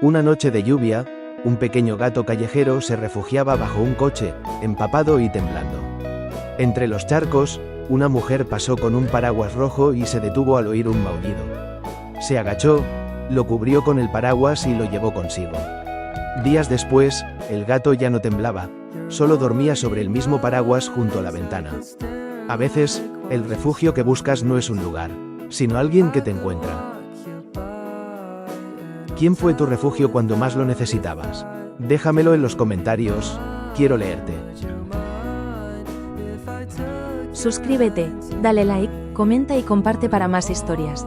Una noche de lluvia, un pequeño gato callejero se refugiaba bajo un coche, empapado y temblando. Entre los charcos, una mujer pasó con un paraguas rojo y se detuvo al oír un maullido. Se agachó, lo cubrió con el paraguas y lo llevó consigo. Días después, el gato ya no temblaba, solo dormía sobre el mismo paraguas junto a la ventana. A veces, el refugio que buscas no es un lugar, sino alguien que te encuentra. ¿Quién fue tu refugio cuando más lo necesitabas? Déjamelo en los comentarios, quiero leerte. Suscríbete, dale like, comenta y comparte para más historias.